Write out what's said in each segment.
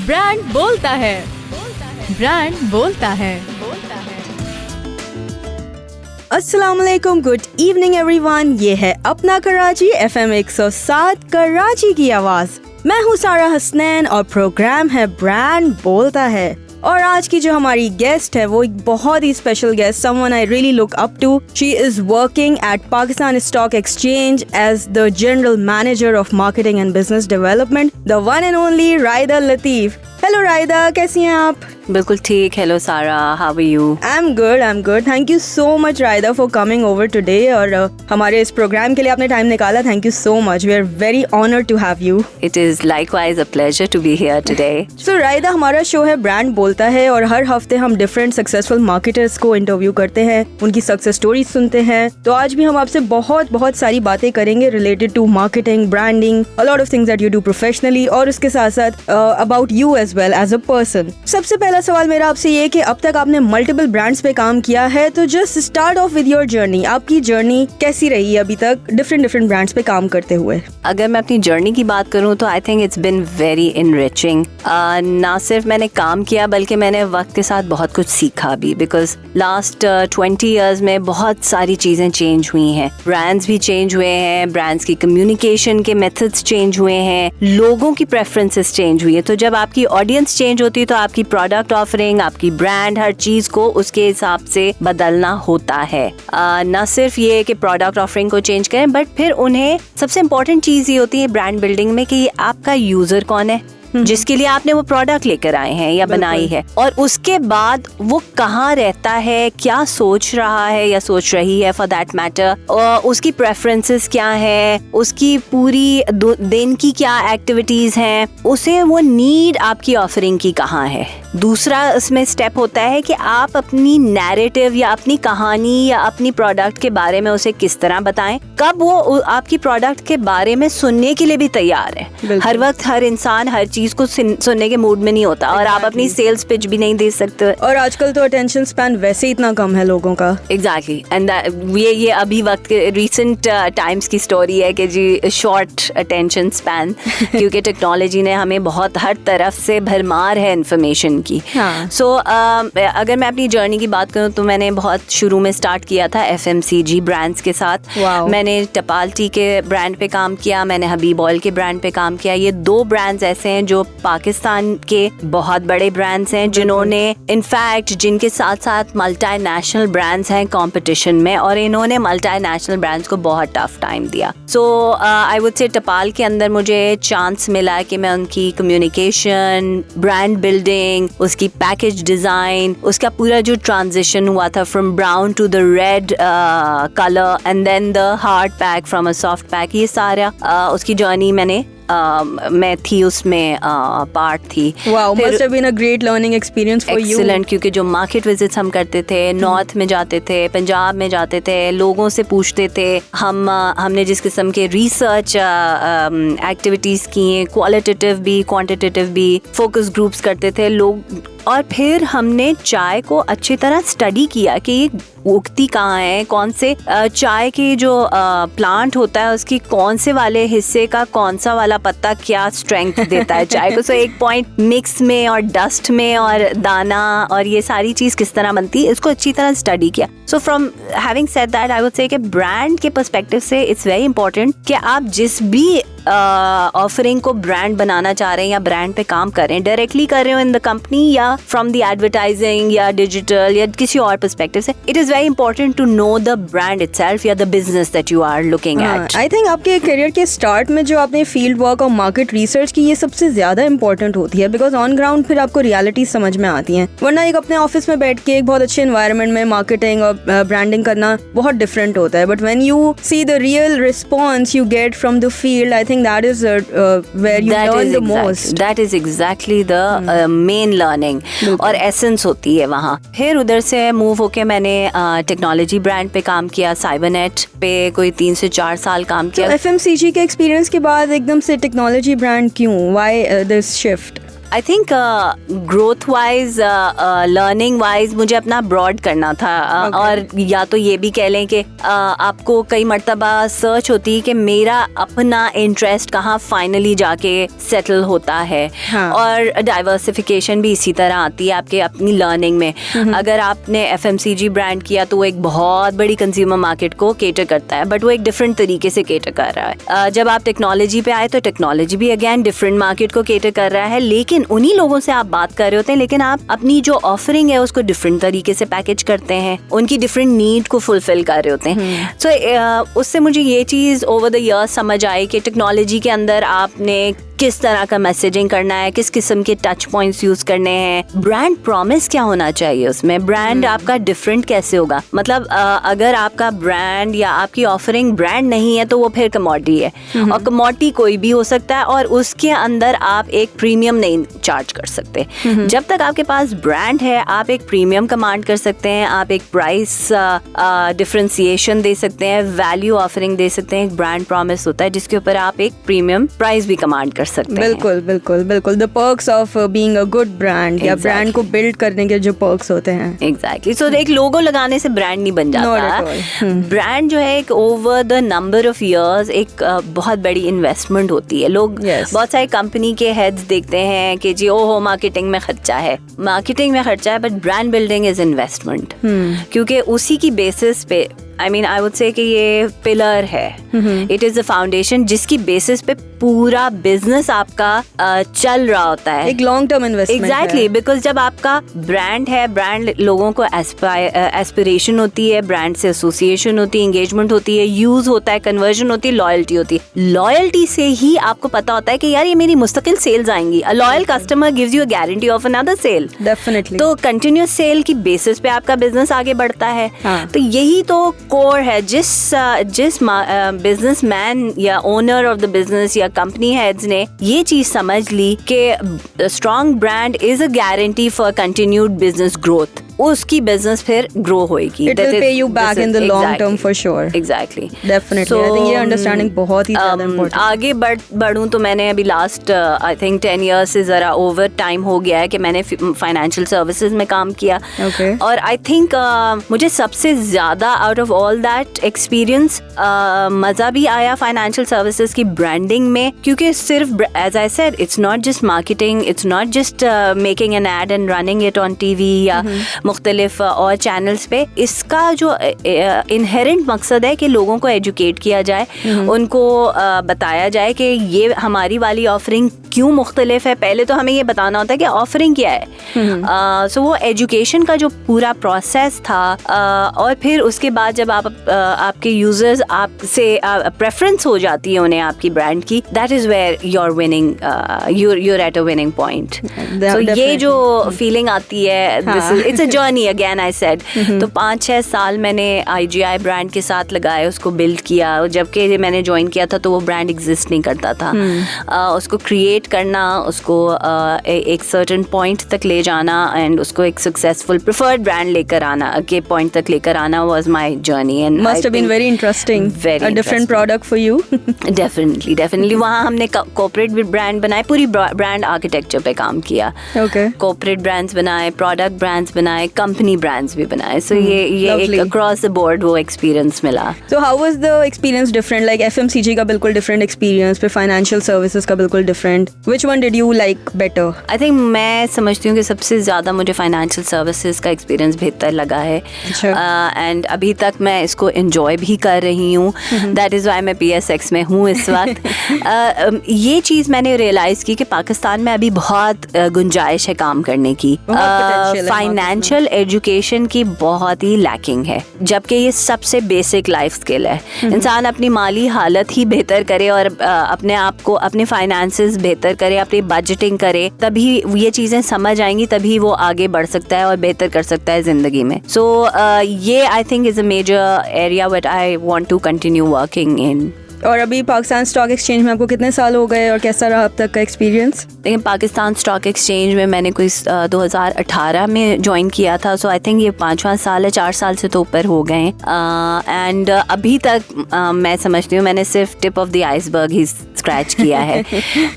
Brand बोलता है, brand बोलता है। अस्सलाम वालेकुम, गुड इवनिंग एवरीवन। ये है अपना कराची FM 107 कराची की आवाज। मैं हूँ सारा हसनैन और प्रोग्राम है ब्रांड बोलता है। और आज की जो हमारी गेस्ट है वो एक बहुत ही special guest, someone I really look up to. She is working at Pakistan stock exchange as the general manager of marketing and business development, the one and only Raida Latif. Hello Raida, कैसी हैं आप? बिल्कुल ठीक। Hello Sara, how are you? I am good. Thank you so much Raida for coming over today और हमारे इस programme के लिए आपने टाइम निकाला। Thank you so much, we are very honoured to have you. It is likewise a pleasure to be here today. So Raida, हमारा show है brand बोलता है और हर हफ्ते हम डिफरेंट सक्सेसफुल मार्केटर्स को इंटरव्यू करते हैं, उनकी सक्सेस स्टोरीज सुनते हैं। तो आज भी हम आपसे बहुत सारी बातें करेंगे related to marketing, branding, a lot of things that you do professionally और उसके साथ साथ about you as well as a person. सबसे पहला सवाल मेरा आपसे ये कि अब तक आपने मल्टीपल ब्रांड्स पे काम किया है, तो just start of with your journey. आपकी जर्नी कैसी रही है अभी तक डिफरेंट ब्रांड्स पे काम करते हुए? अगर मैं अपनी जर्नी की बात करूं तो I think it's been very enriching. ना सिर्फ मैंने काम किया बल्कि मैंने वक्त के साथ बहुत कुछ सीखा भी, बिकॉज लास्ट 20 ईयर्स में बहुत सारी चीजें चेंज हुई हैं। ब्रांड्स भी चेंज हुए हैं, ब्रांड्स की कम्युनिकेशन के मेथड्स चेंज हुए हैं, लोगों की प्रेफरेंसेस चेंज हुई है। तो जब आपकी ऑडियंस चेंज होती है तो आपकी प्रोडक्ट ऑफरिंग, आपकी ब्रांड, हर चीज को उसके हिसाब से बदलना होता है। न सिर्फ ये कि प्रोडक्ट ऑफरिंग को चेंज करें, बट फिर उन्हें सबसे इम्पोर्टेंट चीज ये होती है ब्रांड बिल्डिंग में कि आपका यूजर कौन है जिसके लिए आपने वो प्रोडक्ट लेकर आए हैं या बनाई है, और उसके बाद वो कहाँ रहता है, क्या सोच रहा है या सोच रही है फॉर दैट मैटर, और उसकी प्रेफरेंसेस क्या है, उसकी पूरी दिन की क्या एक्टिविटीज हैं, उसे वो नीड आपकी ऑफरिंग की कहाँ है। दूसरा इसमें स्टेप होता है कि आप अपनी नैरेटिव या अपनी कहानी या अपनी प्रोडक्ट के बारे में उसे किस तरह बताएं, कब वो आपकी प्रोडक्ट के बारे में सुनने के लिए भी तैयार है। हर वक्त हर इंसान हर चीज को सुनने के मूड में नहीं होता और आप अपनी सेल्स पिच भी नहीं दे सकते। और आजकल तो अटेंशन स्पैन वैसे इतना कम है लोगों का। एग्जैक्टली, एंड ये अभी वक्त के रिसेंट टाइम्स की स्टोरी है कि जी शॉर्ट अटेंशन स्पैन क्योंकि टेक्नोलॉजी ने हमें बहुत हर तरफ से भरमार है इन्फॉर्मेशन की। सो अगर मैं अपनी जर्नी की बात करूं तो मैंने बहुत शुरू में स्टार्ट किया था FMCG ब्रांड्स के साथ। मैंने टपाल टी के ब्रांड पे काम किया, मैंने हबीब ऑयल के ब्रांड पे काम किया। ये 2 ब्रांड्स ऐसे हैं जो पाकिस्तान के बहुत बड़े ब्रांड्स हैं, जिन्होंने इनफैक्ट जिनके साथ साथ मल्टीनेशनल ब्रांड्स हैं कंपटीशन में, और इन्होंने मल्टीनेशनल ब्रांड्स को बहुत टफ टाइम दिया। सो आई वुड से टपाल के अंदर मुझे चांस मिला कि मैं उनकी कम्युनिकेशन, ब्रांड बिल्डिंग, उसकी पैकेज डिजाइन, उसका पूरा जो ट्रांजिशन हुआ था from brown to the red colour and then the hard pack from a soft pack, ये सारा उसकी जर्नी मैं थी उसमें पार्ट थी। must have been a great learning experience for you. Excellent, क्योंकि जो मार्केट विजिट्स हम करते थे, नॉर्थ में जाते थे, पंजाब में जाते थे, लोगों से पूछते थे, हमने जिस किस्म के रिसर्च एक्टिविटीज की हैं, क्वालिटेटिव भी क्वांटिटेटिव भी, फोकस ग्रुप्स करते थे लोग, और फिर हमने चाय को अच्छी तरह स्टडी किया कि ये उगती कहाँ है, कौन से चाय की जो प्लांट होता है उसकी कौन से वाले हिस्से का कौन सा वाला पत्ता क्या स्ट्रेंथ देता है चाय को। सो एक पॉइंट मिक्स में और डस्ट में और दाना और ये सारी चीज किस तरह बनती है, इसको अच्छी तरह स्टडी किया। So from having said that I would से कि ब्रांड के पर्सपेक्टिव से इट्स वेरी इंपॉर्टेंट कि आप जिस भी ऑफरिंग को ब्रांड बनाना चाह रहे हैं या ब्रांड पे काम कर रहे हैं, डायरेक्टली कर रहे हो इन द कंपनी या फ्रॉम द एडवर्टाइजिंग या डिजिटल या किसी और पर्सपेक्टिव से, it is very important to know the brand itself या the business that you are looking at. I think आपके करियर के स्टार्ट में जो आपने फील्ड वर्क और मार्केट रिसर्च की, ये सबसे ज्यादा इंपॉर्टेंट होती है, बिकॉज ऑन ग्राउंड फिर आपको रियलिटी समझ में आती है। वरना एक अपने ऑफिस में बैठ के एक बहुत अच्छे एनवायरनमेंट में मार्केटिंग और ब्रांडिंग करना बहुत डिफरेंट होता है, but when you see the real response you get from the field, I think that is where you learn the most. That is exactly the main learning और essence होती है वहाँ। फिर उधर से मूव होके मैंने टेक्नोलॉजी ब्रांड पे काम किया, साइबरनेट पे कोई 3 से 4 साल काम किया। FMCG के एक्सपीरियंस के बाद एकदम से टेक्नोलॉजी ब्रांड क्यों? Why this shift? I think growth wise, learning wise मुझे अपना ब्रॉड करना था. और या तो ये भी कह लें कि आपको कई मर्तबा सर्च होती है कि मेरा अपना इंटरेस्ट कहाँ फाइनली जाके सेटल होता है. और डाइवर्सिफिकेशन भी इसी तरह आती है आपके अपनी लर्निंग में. अगर आपने FMCG ब्रांड किया तो वो एक बहुत बड़ी कंज्यूमर मार्केट को केटर करता है, बट वो एक डिफरेंट तरीके से केटर कर रहा है. जब आप टेक्नोलॉजी पे आए तो टेक्नोलॉजी भी अगेन डिफरेंट मार्केट को केटर कर रहा है, लेकिन उन्हीं लोगों से आप बात कर रहे होते हैं, लेकिन आप अपनी जो ऑफरिंग है उसको डिफरेंट तरीके से पैकेज करते हैं, उनकी डिफरेंट नीड को फुलफिल कर रहे होते हैं. सो उससे मुझे ये चीज ओवर द ईयर्स समझ आई कि टेक्नोलॉजी के अंदर आपने किस तरह का मैसेजिंग करना है, किस किस्म के टच पॉइंट्स यूज करने हैं, ब्रांड प्रॉमिस क्या होना चाहिए उसमें, ब्रांड आपका डिफरेंट कैसे होगा. मतलब अगर आपका ब्रांड या आपकी ऑफरिंग ब्रांड नहीं है तो वो फिर कमोडिटी है. और कमोडिटी कोई भी हो सकता है और उसके अंदर आप एक प्रीमियम नहीं चार्ज कर सकते. जब तक आपके पास ब्रांड है आप एक प्रीमियम कमांड कर सकते हैं, आप एक प्राइस डिफरेंशिएशन दे सकते हैं, वैल्यू ऑफरिंग दे सकते हैं. एक ब्रांड प्रॉमिस होता है जिसके ऊपर आप एक प्रीमियम प्राइस भी कमांड कर सकते हैं. बिल्कुल बिल्कुल बिल्कुल. The perks of being a good brand या ब्रांड को बिल्ड करने के जो पर्क्स होते हैं. एग्जैक्टली. सो एक लोगो लगाने से ब्रांड नहीं बन जाता. ब्रांड जो है एक over the number of years एक बहुत बड़ी इन्वेस्टमेंट होती है. लोग बहुत सारी कंपनी के हेड्स देखते हैं कि जी ओहो मार्केटिंग में खर्चा है, मार्केटिंग में खर्चा है, but brand building is investment. क्योंकि उसी की बेसिस पे I would say कि ये पिलर है. इट इज द फाउंडेशन जिसकी बेसिस पे पूरा बिजनेस आपका चल रहा होता है. एक long term investment. Exactly. Because जब आपका ब्रांड है, ब्रांड लोगों को एस्पिरेशन होती है, ब्रांड से एसोसिएशन होती है, एंगेजमेंट होती है, यूज होता है, कन्वर्जन होती है, लॉयल्टी होती है. लॉयल्टी से ही आपको पता होता है कि यार ये मेरी मुस्तकिल सेल्स आएंगी. A loyal customer gives you a guarantee of another sale. Definitely. तो कंटिन्यूअस सेल की बेसिस पे आपका बिजनेस आगे बढ़ता है. तो यही तो कोर है. जिस बिजनेसमैन या ओनर ऑफ द बिजनेस या कंपनी हेड्स ने ये चीज समझ ली कि strong brand is a guarantee for continued business growth, उसकी बिजनेस फिर ग्रो होएगी. It will pay you back in the long term for sure. Exactly. Definitely. I think ये understanding बहुत ही ज़्यादा important. आगे बढ़ूं तो मैंने अभी लास्ट I think 10 years से ज़रा ओवर टाइम हो गया है कि मैंने फाइनेंशियल सर्विसेज में काम किया. Okay. और आई थिंक मुझे सबसे ज़्यादा out of all that experience मज़ा भी आया फाइनेंशियल सर्विसेज की ब्रांडिंग में, क्योंकि सिर्फ as I said it's not just marketing, it's not just making an ad and running it on TV या मुख्तलिफ और चैनल्स पे. इसका जो इनहेरेंट मकसद है कि लोगों को एजुकेट किया जाए, उनको बताया जाए कि ये हमारी वाली ऑफरिंग क्यों मुख्तलिफ है. पहले तो हमें ये बताना होता है कि ऑफरिंग क्या है. सो वो एजुकेशन का जो पूरा प्रोसेस था, और फिर उसके बाद जब आपके यूजर्स आपसे प्रेफरेंस हो जाती है उन्हें आपकी ब्रांड की, that is where your winning, your at a winning point. So ये जो फीलिंग आती है, it's a journey again I said. तो 5-6 साल मैंने IGI ब्रांड के साथ लगाए, उसको बिल्ड किया. जबकि मैंने ज्वाइन किया था तो वो ब्रांड एग्जिस्ट नहीं करता था. उसको क्रिएट करना, उसको एक सर्टेन पॉइंट तक ले जाना एंड उसको एक सक्सेसफुल प्रिफर्ड ब्रांड लेकर आना के पॉइंट तक लेकर आना was my journey. And must have been very interesting. A different product for you. Definitely. वहाँ हमने कॉर्पोरेट ब्रांड बनाए, पूरी ब्रांड आर्किटेक्चर पे काम किया. कॉर्पोरेट ब्रांड्स बनाए, प्रोडक्ट ब्रांड्स बनाए, कंपनी ब्रांड्स भी बनाए. सो ये एक अक्रॉस द बोर्ड वो एक्सपीरियंस मिला. So how was the experience different? Like FMCG का बिल्कुल डिफरेंट एक्सपीरियंस, फिर फाइनेंशियल सर्विसेज का बिल्कुल different. Which one did you like better? I think मैं समझती हूँ कि सबसे ज़्यादा मुझे फाइनेंशियल सर्विसेज का एक्सपीरियंस बेहतर लगा है. एंड अभी तक मैं इसको एंजॉय भी कर रही हूँ. दैट इज़ वाई मैं PSX में हूँ इस वक्त. ये चीज़ मैंने रियलाइज़ की कि पाकिस्तान में अभी बहुत गुंजाइश है काम करने की. फाइनेंशियल एजुकेशन की बहुत ही लैकिंग है, जबकि ये सबसे बेसिक लाइफ स्किल है. इंसान अपनी माली हालत ही बेहतर करे और अपने आप को, अपने फाइनेंसेस बेहतर करे, अपनी बजटिंग करे, तभी ये चीजें समझ आएंगी, तभी वो आगे बढ़ सकता है और बेहतर कर सकता है जिंदगी में. सो ये I think is a major area what I want to continue working in. और अभी पाकिस्तान स्टॉक एक्सचेंज में आपको कितने साल हो गए और कैसा रहा अब तक का एक्सपीरियंस? लेकिन पाकिस्तान स्टॉक एक्सचेंज में मैंने कोई 2018 में ज्वाइन किया था, सो आई थिंक ये 5वां साल है, 4 साल से तो ऊपर हो गए। एंड अभी तक मैं समझती हूँ मैंने सिर्फ tip of the iceberg he scratch किया है।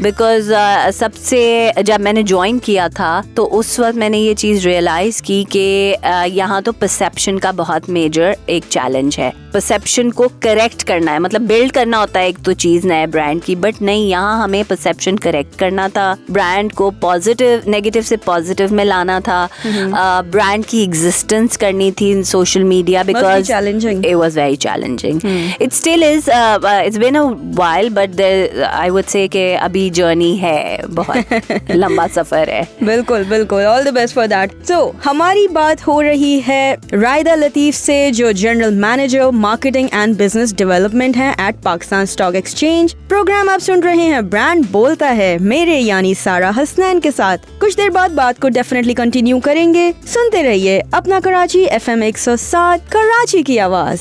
बिकॉज सबसे जब मैंने ज्वाइन किया था तो उस वक्त मैंने ये चीज़ रियलाइज़ की कि यहाँ तो परसेप्शन का बहुत मेजर एक चैलेंज है। परसेप्शन को करेक्ट करना है, मतलब बिल्ड करना होता है एक तो चीज़ नए ब्रांड की, बट नहीं, यहाँ हमें परसेप्शन करेक्ट करना था, ब्रांड को पॉजिटिव, नेगेटिव से पॉजिटिव में लाना था, ब्रांड की एग्जिस्टेंस करनी थी in social media, because it was very challenging. It still is. It's been a while, but I would say कि अभी जर्नी है, बहुत लंबा सफर है। बिल्कुल बिल्कुल, all the best for that. So हमारी बात हो रही है रायदा लतीफ से, जो general manager marketing and business development है at Pakistan stock exchange. Programme आप सुन रहे हैं ब्रांड बोलता है, मेरे यानी सारा हसनैन के साथ। कुछ देर बाद बात को डेफिनेटली कंटिन्यू करेंगे। सुनते रहिए अपना कराची FM 107, कराची की आवाज।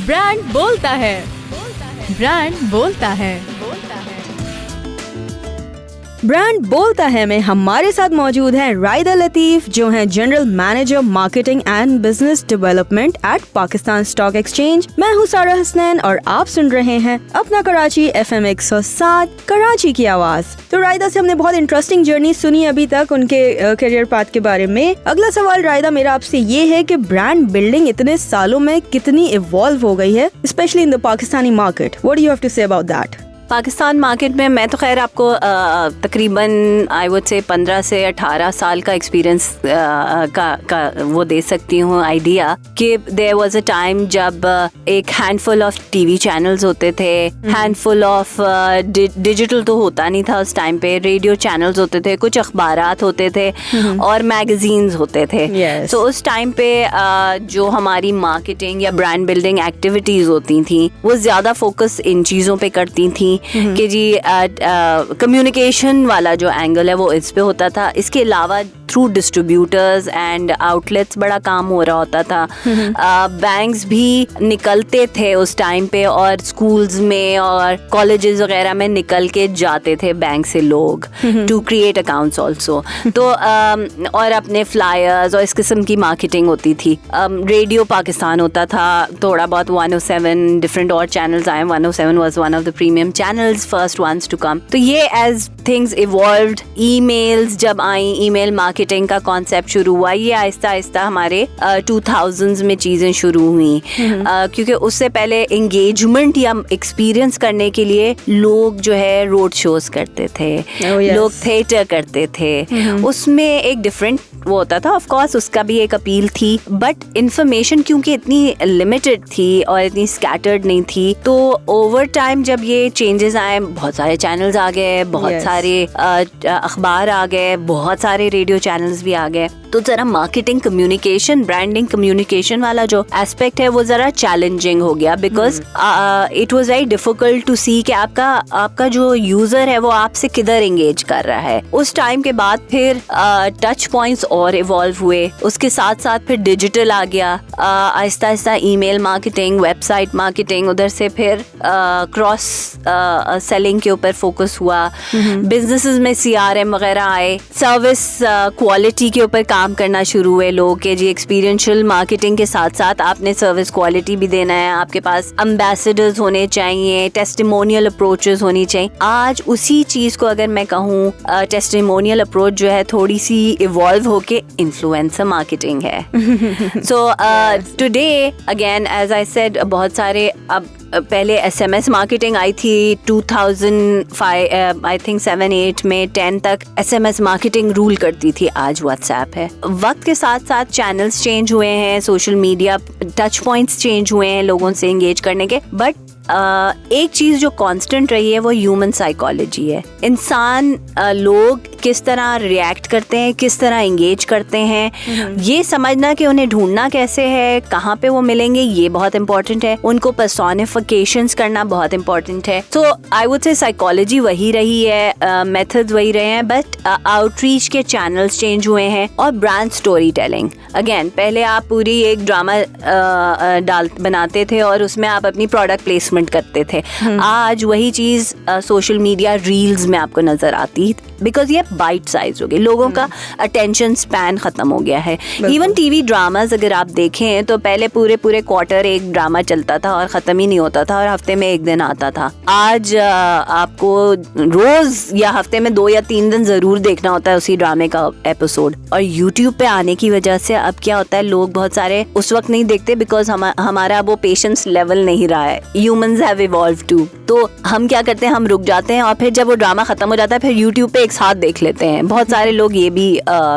ब्रांड बोलता है, ब्रांड बोलता है। ब्रांड बोलता है में हमारे साथ मौजूद है रायदा लतीफ, जो है general manager marketing and business development at Pakistan stock exchange. मैं हूँ सारा हसनैन और आप सुन रहे हैं अपना कराची FM 107, कराची की आवाज। तो रायदा से हमने बहुत इंटरेस्टिंग जर्नी सुनी अभी तक उनके करियर पाथ के बारे में। अगला सवाल रायदा मेरा आपसे ये है कि ब्रांड बिल्डिंग इतने सालों में कितनी इवॉल्व हो गई है, specially in the Pakistani market. What do you have to say about that? Pakistan market में मैं तो खैर आपको तकरीबन आई वुड से 15 से 18 साल का एक्सपीरियंस का वो दे सकती हूँ आइडिया कि देयर वाज अ टाइम जब एक हैंडफुल ऑफ टीवी चैनल्स होते थे, हैंडफुल ऑफ डिजिटल तो होता नहीं था उस टाइम पे, रेडियो चैनल्स होते थे, कुछ अखबारात होते थे और मैगजीन्स होते थे। तो उस टाइम पे जो हमारी मार्केटिंग या ब्रांड बिल्डिंग एक्टिविटीज होती थी वो ज्यादा फोकस इन चीज़ों पे करती थी कि जी कम्युनिकेशन वाला जो एंगल है वो इस पे होता था। इसके अलावा थ्रू डिस्ट्रीब्यूटर्स एंड आउटलेट्स बड़ा काम हो रहा होता था। बैंक्स भी निकलते थे उस टाइम पे और स्कूल्स में और कॉलेजेस वगैरह में निकल के जाते थे बैंक से लोग टू क्रिएट अकाउंट्स ऑल्सो। तो और अपने फ्लायर्स और इस किस्म की मार्केटिंग होती थी। रेडियो पाकिस्तान होता था, थोड़ा बहुत 107 डिफरेंट और चैनल्स आए। 107 was one of the premium channels, first ones to come. तो ये एज थिंग्स इवॉल्व्ड, ईमेल्स जब आई, ईमेल मार्केटिंग का कॉन्सेप्ट शुरू हुआ, ये आहिस्ता आहिस्ता हमारे 2000s में चीज़ें शुरू हुई। क्योंकि उससे पहले एंगेजमेंट या एक्सपीरियंस करने के लिए लोग जो है रोड शोज करते थे, लोग थिएटर करते थे, उसमें एक डिफरेंट वो होता था। ऑफ कोर्स उसका भी एक अपील थी, बट इंफॉर्मेशन क्योंकि इतनी लिमिटेड थी और इतनी स्कैटर्ड नहीं थी, तो ओवर टाइम जब ये चेंजेस आए, बहुत सारे चैनल्स आ गए, बहुत सारे अखबार आ गए, बहुत सारे रेडियो चैनल्स भी आ गए, तो जरा मार्केटिंग कम्युनिकेशन, ब्रांडिंग कम्युनिकेशन वाला जो एस्पेक्ट है वो जरा चैलेंजिंग हो गया। Because it was very difficult to see कि आपका जो यूजर है वो आपसे किधर एंगेज कर रहा है। उस टाइम के बाद फिर टच पॉइंट्स और इवॉल्व हुए, उसके साथ साथ फिर डिजिटल आ गया, Aahista Aahista email marketing, website marketing, उधर से फिर क्रॉस सेलिंग के ऊपर फोकस हुआ, बिजनेसेस में CRM वगैरह आए, सर्विस क्वालिटी के ऊपर काम करना शुरू हुए लोग के जी एक्सपीरियंशियल मार्केटिंग के साथ साथ आपने सर्विस क्वालिटी भी देना है, आपके पास एम्बेसडर्स होने चाहिए, टेस्टिमोनियल अप्रोचेस होनी चाहिए। आज उसी चीज को अगर मैं कहूँ, टेस्टिमोनियल अप्रोच जो है थोड़ी सी इवॉल्व होके इन्फ्लुएंसर मार्केटिंग है। So today again as I said, बहुत सारे अब पहले SMS मार्केटिंग आई थी 2005 आई थिंक 7-8 में, 10 तक SMS मार्केटिंग रूल करती थी, आज WhatsApp है। वक्त के साथ साथ चैनल्स चेंज हुए हैं, social media touch points change हुए हैं लोगों से एंगेज करने के, बट एक चीज जो कांस्टेंट रही है वो ह्यूमन साइकोलॉजी है। इंसान लोग किस तरह रिएक्ट करते हैं, किस तरह एंगेज करते हैं, ये समझना कि उन्हें ढूंढना कैसे है, कहाँ पे वो मिलेंगे, ये बहुत इंपॉर्टेंट है। उनको पर्सोनिफिकेशंस करना बहुत इंपॉर्टेंट है। तो आई वुड से साइकोलॉजी वही रही है, मेथड वही रहे हैं, बट आउटरीच के चैनल्स चेंज हुए हैं और ब्रांड स्टोरी टेलिंग। अगेन, पहले आप पूरी एक ड्रामा बनाते थे और उसमें आप अपनी प्रोडक्ट प्लेसमेंट करते थे। आज वही चीज सोशल मीडिया रील्स में आपको नजर आती, बिकॉज ये बाइट साइज हो गई, लोगों का अटेंशन स्पैन खत्म हो गया है। इवन टीवी ड्रामाज अगर आप देखें तो पहले पूरे क्वार्टर एक ड्रामा चलता था और खत्म ही नहीं होता था और हफ्ते में एक दिन आता था। आज आपको रोज या हफ्ते में 2 या 3 दिन जरूर देखना होता है उसी ड्रामे का एपिसोड। और यूट्यूब पे आने की वजह से अब क्या होता है, लोग बहुत सारे उस वक्त नहीं देखते बिकॉज हमारा वो पेशेंस लेवल नहीं रहा है। Humans have evolved too. तो हम क्या करते हैं, हम रुक जाते हैं और फिर जब वो ड्रामा खत्म हो जाता है फिर यूट्यूब पे एक साथ देख लेते हैं। बहुत सारे लोग ये भी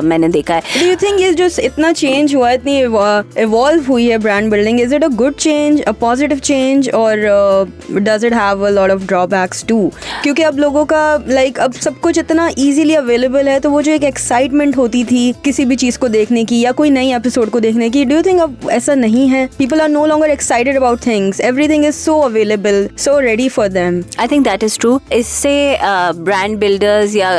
मैंने देखा है। Do you think ये जो इतना चेंज हुआ, इतनी इवॉल्व हुई है brand building, is it a good change, a positive change, और does it have a lot of drawbacks too? क्योंकि अब लोगों का अब सब कुछ इतना इजीली अवेलेबल है, तो वो जो एक एक्साइटमेंट होती थी किसी भी चीज को देखने की या कोई नई एपिसोड को देखने की, डू यू थिंक अब ऐसा नहीं है? People are no longer excited about things, everything is so available, so ready for them. I think that is true. इससे ब्रांड बिल्डर्स या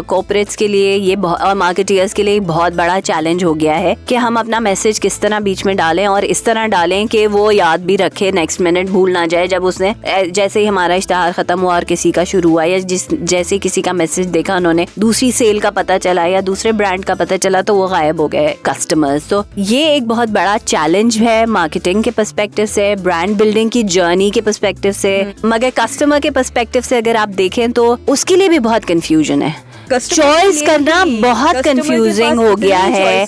कॉर्पोरेट्स के लिए ये और मार्केटियर्स के लिए एक बहुत बड़ा चैलेंज हो गया है कि हम अपना मैसेज किस तरह बीच में डालें और इस तरह डालें कि वो याद भी रखे, नेक्स्ट मिनट भूल ना जाए। जब उसने जैसे ही हमारा इश्तहार खत्म हुआ और किसी का शुरू हुआ या जैसे किसी का मैसेज देखा, उन्होंने दूसरी सेल का पता चला या दूसरे ब्रांड का पता चला, तो वो गायब हो गए कस्टमर्स। तो ये एक बहुत बड़ा चैलेंज है मार्केटिंग के पर्सपेक्टिव से, ब्रांड बिल्डिंग की जर्नी के पर्सपेक्टिव से। मगर कस्टमर के पर्सपेक्टिव से अगर आप देखें तो उसके लिए भी बहुत कंफ्यूजन है। चॉइस करना बहुत कंफ्यूजिंग हो गया है,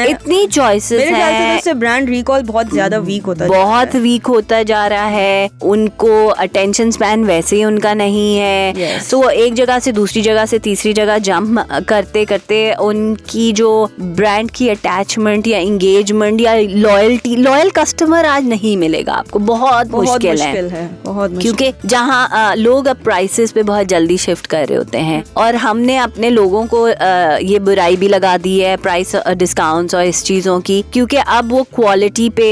इतनी चॉइसेस हैं। मेरे ख्याल से उससे ब्रांड रिकॉल बहुत ज्यादा वीक होता जा रहा है। उनको अटेंशन स्पैन वैसे ही उनका नहीं है। तो वो एक जगह से दूसरी जगह से तीसरी जगह जंप करते करते उनकी जो ब्रांड की अटैचमेंट या एंगेजमेंट या लॉयल कस्टमर आज नहीं मिलेगा आपको। बहुत मुश्किल है, क्योंकि जहाँ लोग अब प्राइसेस पे बहुत जल्दी शिफ्ट कर रहे होते हैं और हमने अपने लोगों को ये बुराई भी लगा दी है प्राइस डिस्काउंट्स और इस चीज़ों की, क्योंकि अब वो क्वालिटी पे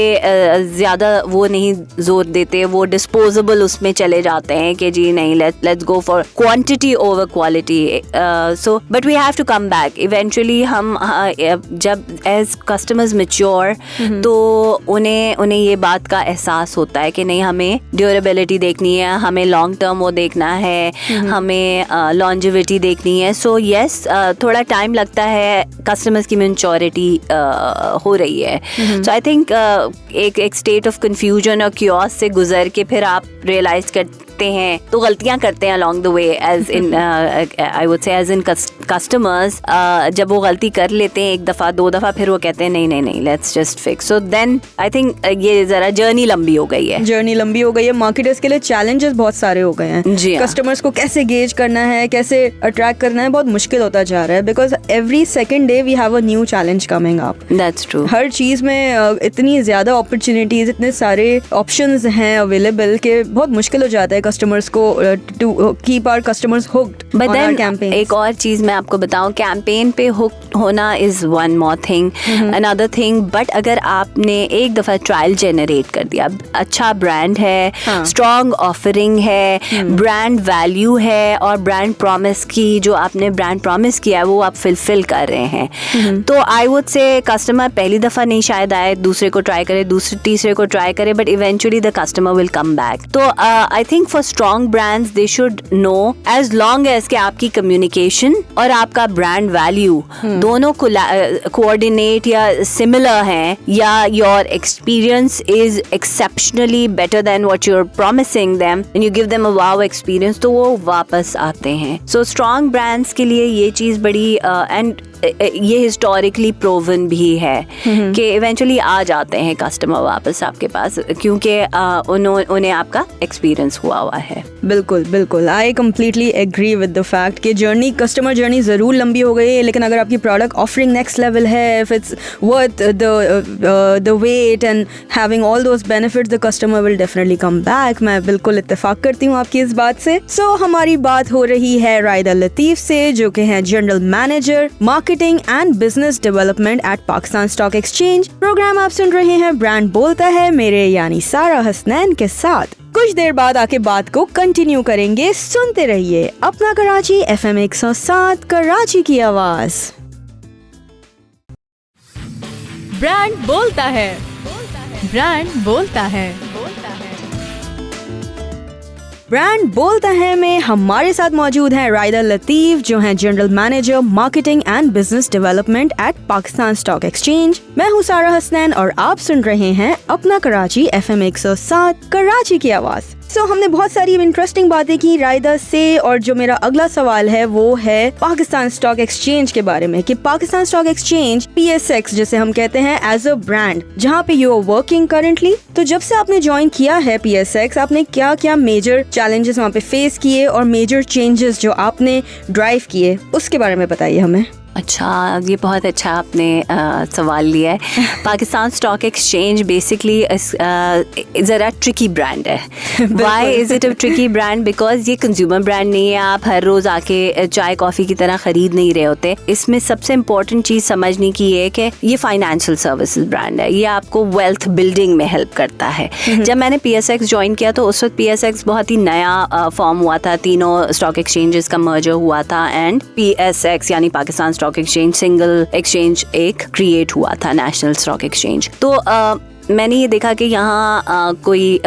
ज़्यादा वो नहीं जोर देते, वो डिस्पोजेबल उसमें चले जाते हैं कि जी नहीं, let's go for quantity over quality. So but we have to come back eventually. हम जब एज कस्टमर्स मैच्योर तो उन्हें ये बात का एहसास होता है कि नहीं, हमें ड्यूरेबिलिटी देखनी है, हमें लॉन्ग टर्म वो देखना है, हमें लॉन्जिविटी देखनी है। सो यस, थोड़ा टाइम लगता है, कस्टमर्स की मैच्योरिटी हो रही है। सो आई थिंक एक स्टेट ऑफ कंफ्यूजन और क्योस से गुजर के फिर आप रियलाइज करते हैं, तो गलतियां करते हैं along the way, as in I would say as in customers. जब वो गलती कर लेते हैं 1 दफा 2 दफा, फिर वो कहते हैं नहीं, let's just fix. So then I think ये जरा जर्नी लंबी हो गई है। मार्केटर्स के लिए चैलेंजेस बहुत सारे हो गए हैं जी। कस्टमर्स को कैसे गेज करना है, कैसे अट्रैक्ट करना है, बहुत मुश्किल होता जा रहा है, because every second day we have a new challenge coming up. That's true. हर चीज में इतनी ज्यादा अपॉर्चुनिटीज, इतने सारे ऑप्शंस हैं अवेलेबल कि बहुत मुश्किल हो जाता है कस्टमर्स को to keep our customers hooked on our campaign. एक और चीज मैं आपको बताऊं, कैंपेन पे हुक्ड होना is one more thing, another thing. But अगर आपने एक दफा ट्रायल जनरेट कर दिया, अच्छा ब्रांड है, स्ट्रॉन्ग ऑफरिंग है, ब्रांड वैल्यू है और ब्रांड प्रॉमिस की जो आपने ब्रांड प्रॉमिस किया है वो आप फुलफिल कर रहे हैं, तो आई वुड से कस्टमर पहली दफा नहीं शायद आए, दूसरे को ट्राई करे, तीसरे को ट्राई करे, but eventually the customer will come back. तो I think for strong brands they should know, as long as के आपकी कम्युनिकेशन और आपका ब्रांड वैल्यू दोनों कोऑर्डिनेट या सिमिलर हैं, या your experience is exceptionally better than what you are promising them and you give them a wow experience, तो वो वापस आते हैं। सो स्ट्रॉन्ग ब्रांड्स के लिए ये चीज बड़ी एंड ये हिस्टोरिकली प्रूवन भी है कि इवेंचुअली आ जाते हैं कस्टमर वापस आपके पास, क्योंकि उन्हें आपका एक्सपीरियंस हुआ है। बिल्कुल बिल्कुल, I completely agree with the fact कि कस्टमर जर्नी ज़रूर लंबी हो गई है, लेकिन अगर आपकी प्रोडक्ट ऑफरिंग नेक्स्ट लेवल है, if it's worth the wait and having all those benefits, the customer will definitely come back. मैं बिल्कुल इत्तेफाक करती हूँ आपकी इस बात से। सो हमारी बात हो रही है रायदा लतीफ़ से, जो कि हैं general manager marketing and business development at Pakistan stock exchange. Programme आप सुन रहे हैं ब्रांड बोलता है मेरे यानी सारा हसनैन के साथ। कुछ देर बाद आके बात को कंटिन्यू करेंगे। सुनते रहिए अपना कराची FM 107 कराची की आवाज। ब्रांड बोलता है, ब्रांड बोलता है। ब्रांड बोलता है में हमारे साथ मौजूद हैं रायदा लतीफ़, जो हैं general manager marketing and business development at Pakistan stock exchange. मैं हूँ सारा हसनैन और आप सुन रहे हैं अपना कराची FM 107 कराची की आवाज। हमने बहुत सारी इंटरेस्टिंग बातें की रायदा से, और जो मेरा अगला सवाल है वो है पाकिस्तान स्टॉक एक्सचेंज के बारे में, कि पाकिस्तान स्टॉक एक्सचेंज PSX जिसे हम कहते हैं एज अ ब्रांड, जहाँ पे यू आर वर्किंग करंटली, तो जब से आपने ज्वाइन किया है PSX, आपने क्या क्या मेजर चैलेंजेस वहाँ पे फेस किए और मेजर चेंजेस जो आपने ड्राइव किए, उसके बारे में बताइए हमें। अच्छा, ये बहुत अच्छा आपने सवाल लिया है। पाकिस्तान स्टॉक एक्सचेंज बेसिकली ज़रा ट्रिकी ब्रांड है। Why is it a tricky brand? Because ये कंज्यूमर ब्रांड नहीं है, आप हर रोज़ आके चाय कॉफ़ी की तरह ख़रीद नहीं रहे होते। इसमें सबसे इम्पोर्टेंट चीज़ समझने की है कि ये फाइनेंशियल सर्विसेज ब्रांड है, ये आपको वेल्थ बिल्डिंग में हेल्प करता है। जब मैंने PSX ज्वाइन किया तो उस वक्त PSX बहुत ही नया फॉर्म हुआ था, तीनों स्टॉक एक्सचेंजेस का मर्जर हुआ था, एंड PSX यानी Pakistan stock exchange single exchange एक क्रिएट हुआ था, नेशनल स्टॉक एक्सचेंज। तो मैंने ये देखा कि यहाँ कोई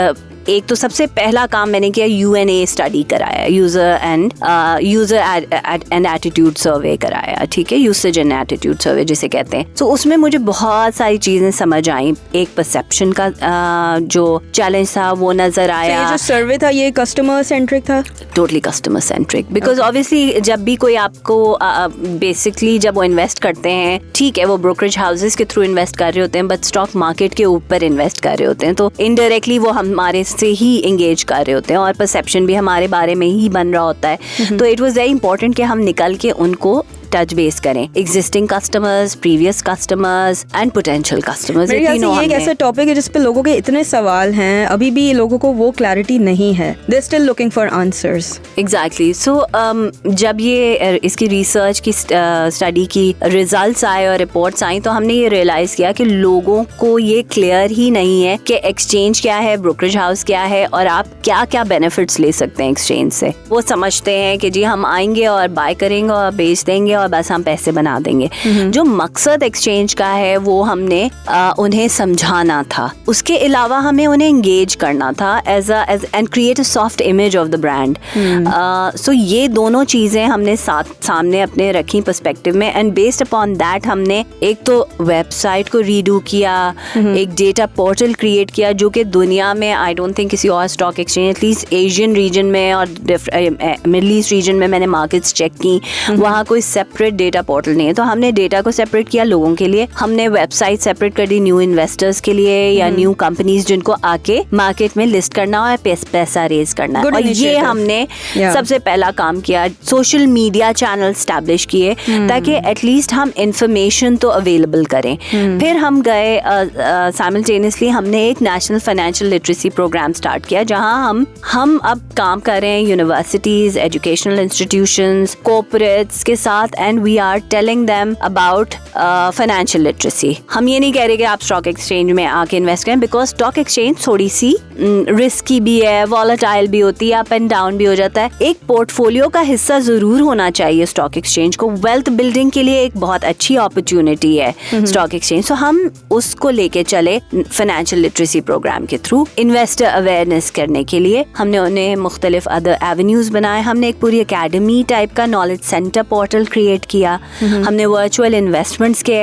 एक तो सबसे पहला काम मैंने किया, UNA स्टडी कराया, यूजर एंड एटीट्यूड सर्वे कराया, ठीक है, यूसेज एंड एटीट्यूड सर्वे जिसे कहते हैं। तो उसमें मुझे बहुत सारी चीजें समझ आई। एक परसेप्शन का जो चैलेंज था वो नजर आया। ये जो सर्वे था ये कस्टमर सेंट्रिक था? Totally customer centric, because obviously जब भी कोई आपको बेसिकली जब वो इन्वेस्ट करते हैं, ठीक है, वो ब्रोकरेज हाउसेस के थ्रू इन्वेस्ट कर रहे होते हैं, बट स्टॉक मार्केट के ऊपर इन्वेस्ट कर रहे होते हैं, तो इनडायरेक्टली वो हमारे से ही एंगेज कर रहे होते हैं और परसेप्शन भी हमारे बारे में ही बन रहा होता है। तो इट वाज वेरी इंपॉर्टेंट कि हम निकल के उनको टच बेस करें, existing customers, previous customers and potential customers. ये एक ऐसा टॉपिक है जिस पे लोगों के इतने सवाल हैं, अभी भी लोगों को वो क्लैरिटी नहीं है, they are still looking for answers. Exactly. So जब ये इसकी रिसर्च की स्टडी की रिजल्ट्स आए और रिपोर्ट्स आई, तो हमने ये रियलाइज किया कि लोगों को ये क्लियर ही नहीं है कि एक्सचेंज क्या है, ब्रोकरेज हाउस क्या है, और आप क्या क्या बेनिफिट्स ले सकते हैं एक्सचेंज से। वो समझते हैं कि जी हम आएंगे और बाय करेंगे और बेच देंगे और बस हम पैसे बना देंगे। जो मकसद एक्सचेंज का है वो हमने उन्हें समझाना था, उसके अलावा हमें उन्हें एंगेज करना था as and create a soft image of the brand. So ये दोनों चीजें हमने सामने अपने रखी पर्सपेक्टिव में, एंड बेस्ड अपॉन दैट हमने एक तो वेबसाइट को रीडू किया, एक डेटा पोर्टल क्रिएट किया, जो कि दुनिया में आई डोंट थिंक किसी और stock exchange, at least Asian region में और मिडल ईस्ट रीजन में मैंने मार्केट्स चेक की, वहाँ कोई सेपरेट डेटा पोर्टल नहीं है। तो हमने डेटा को सेपरेट किया लोगों के लिए, हमने वेबसाइट सेपरेट कर दी न्यू इन्वेस्टर्स के लिए या न्यू कंपनीज जिनको आके मार्केट में लिस्ट करना और पैसा रेज करना है। और ये हमने सबसे पहला काम किया, सोशल मीडिया चैनल स्टैब्लिश किए ताकि एटलीस्ट हम इंफॉर्मेशन तो अवेलेबल करें। फिर हम गए साइमल्टेनियसली हमने एक national financial literacy program start किया, जहां हम अब काम कर रहे हैं यूनिवर्सिटीज, एजुकेशनल इंस्टीट्यूशंस, कॉर्पोरेट्स के साथ, and we are telling them about financial literacy. हम ये नहीं कह रहे कि आप स्टॉक एक्सचेंज में आके इन्वेस्ट करें, बिकॉज स्टॉक एक्सचेंज थोड़ी सी रिस्की भी है, वॉलेटाइल भी होती है, अप एंड डाउन भी हो जाता है। एक पोर्टफोलियो का हिस्सा जरूर होना चाहिए स्टॉक एक्सचेंज को, वेल्थ बिल्डिंग के लिए एक बहुत अच्छी अपॉर्चुनिटी है स्टॉक एक्सचेंज। तो हम उसको लेके चले फाइनेंशियल लिटरेसी प्रोग्राम के थ्रू, इन्वेस्टर अवेयरनेस करने के लिए हमने उन्हें मुख्तलिफ अदर एवेन्यूज बनाए। हमने एक पूरी अकेडमी टाइप का knowledge centre portal create create किया, हमने वर्चुअल इन्वेस्टमेंट्स के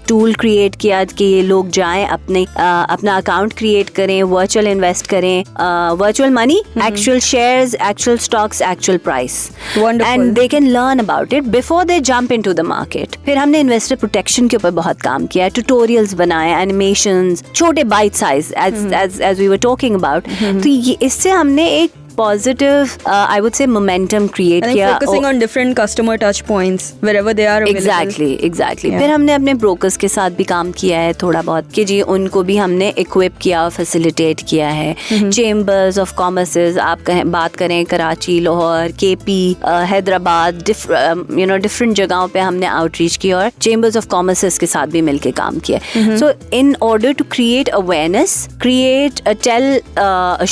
टूल क्रिएट किया कि ये लोग जाएं अपना अकाउंट क्रिएट करें, वर्चुअल इन्वेस्ट करें, virtual money, actual shares, actual stocks, actual price, and they can learn about it before they jump into the market. फिर हमने इन्वेस्टर प्रोटेक्शन के ऊपर बहुत काम किया, ट्यूटोरियल्स बनाए, एनिमेशंस, छोटे bite size as we were talking about. तो इससे हमने एक positive I would say momentum create किया, focusing on different customer touch points wherever they are available. Exactly. फिर हमने अपने brokers के साथ भी काम किया है थोड़ा बहुत कि जी उनको भी हमने equip किया, facilitate किया है. Chambers of Commerce, आप बात करें कराची, लाहौर, KP, हैदराबाद, different जगहों पे हमने outreach किया और Chambers of Commerce के साथ भी मिलके काम किया. So in order to create awareness,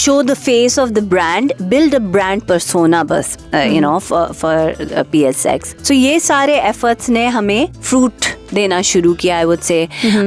show the face of the brand, build a brand persona बस for PSX. So ये सारे efforts ने हमें fruit देना शुरू किया. आई वुड से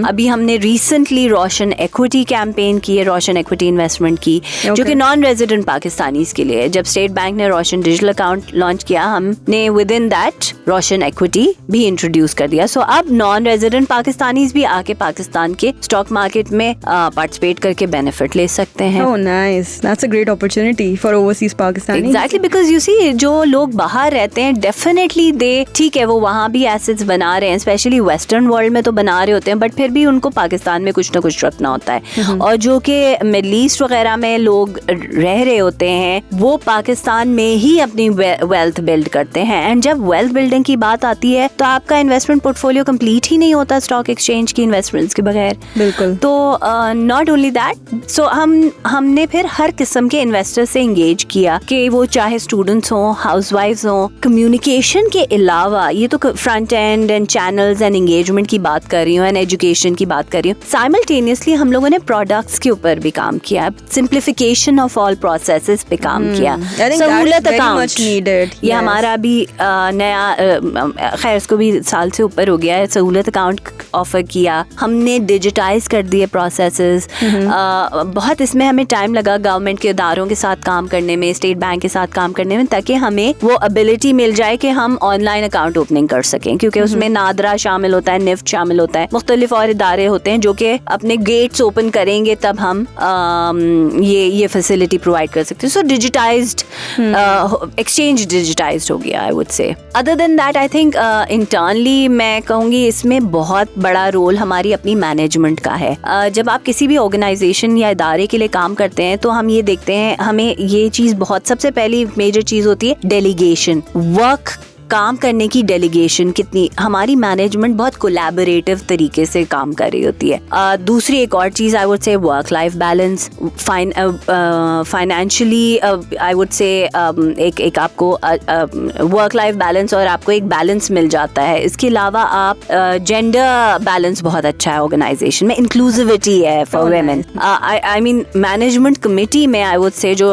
अभी हमने रिसेंटली रोशन एक्विटी कैंपेन की है, रोशन एक्विटी इन्वेस्टमेंट की, जो कि नॉन रेजिडेंट पाकिस्तानीज के लिए. जब स्टेट बैंक ने रोशन डिजिटल अकाउंट लॉन्च किया, हमने with in that Roshan equity भी इंट्रोड्यूस कर दिया. सो अब नॉन रेजिडेंट पाकिस्तानीज भी आके पाकिस्तान के स्टॉक मार्केट में पार्टिसिपेट करके बेनिफिट ले सकते हैं. Oh nice, that's a great opportunity for overseas Pakistanis. Exactly, because you see जो लोग बाहर रहते हैं डेफिनेटली ठीक है वो वहाँ भी एसेट्स बना रहे हैं, स्पेशली वेस्टर्न वर्ल्ड में तो बना रहे होते हैं, बट फिर भी उनको पाकिस्तान में कुछ ना कुछ रखना होता है. और जो कि मिडल ईस्ट वगैरह में लोग रह रहे होते हैं वो पाकिस्तान में ही अपनी वेल्थ बिल्ड करते हैं. एंड जब वेल्थ बिल्डिंग की बात आती है तो आपका इन्वेस्टमेंट पोर्टफोलियो कंप्लीट ही नहीं होता स्टॉक एक्सचेंज की इन्वेस्टमेंट्स के बगैर. बिल्कुल. तो नॉट ओनली दैट, सो हमने फिर हर किस्म के इन्वेस्टर से एंगेज किया कि वो चाहे स्टूडेंट्स हों, हाउसवाइफ्स हों. कम्युनिकेशन के अलावा ये तो front end and channels and engagement की बात कर रही हूँ एंड एजुकेशन की बात कर रही हूँ. साइमल्टेनियसली हम लोगों ने प्रोडक्ट्स के ऊपर भी काम किया, सिंप्लीफिकेशन ऑफ ऑल प्रोसेसेस पे काम किया. सहूलत अकाउंट ये हमारा अभी नया, खैर इसको भी साल से ऊपर हो गया है, सहूलत अकाउंट ऑफर किया. हमने डिजिटाइज कर दिए प्रोसेसेस. बहुत इसमें हमें टाइम लगा गवर्नमेंट के इदारों के साथ काम करने में, स्टेट बैंक के साथ काम करने में, ताकि हमें वो एबिलिटी मिल जाए कि हम ऑनलाइन अकाउंट ओपनिंग कर सकें, क्योंकि उसमें नादरा शामिल होता है, निफ्ट शामिल होता है, मुख्तलिफ और इदारे होते हैं जो कि अपने गेट्स ओपन करेंगे तब हम ये फैसिलिटी प्रोवाइड कर सकते हैं. सो डिजिटाइज्ड एक्सचेंज डिजिटाइज्ड हो गया आई वुड से. Other than that I think internally मैं कहूँगी इसमें बहुत बड़ा रोल हमारी अपनी मैनेजमेंट का है. जब आप किसी भी ऑर्गेनाइजेशन या इदारे के लिए काम करते हैं तो हम ये देखते हैं, हमें ये चीज़ बहुत सबसे पहली मेजर चीज़ होती है डेलीगेशन. वर्क काम करने की डेलीगेशन कितनी, हमारी मैनेजमेंट बहुत कोलैबोरेटिव तरीके से काम कर रही होती है. दूसरी एक और चीज़ I would say work life balance, financially I would say एक आपको वर्क लाइफ बैलेंस और आपको एक बैलेंस मिल जाता है. इसके अलावा आप जेंडर बैलेंस बहुत अच्छा है ऑर्गेनाइजेशन में, इंक्लूसिविटी है for women. I mean management committee में आई वुड से जो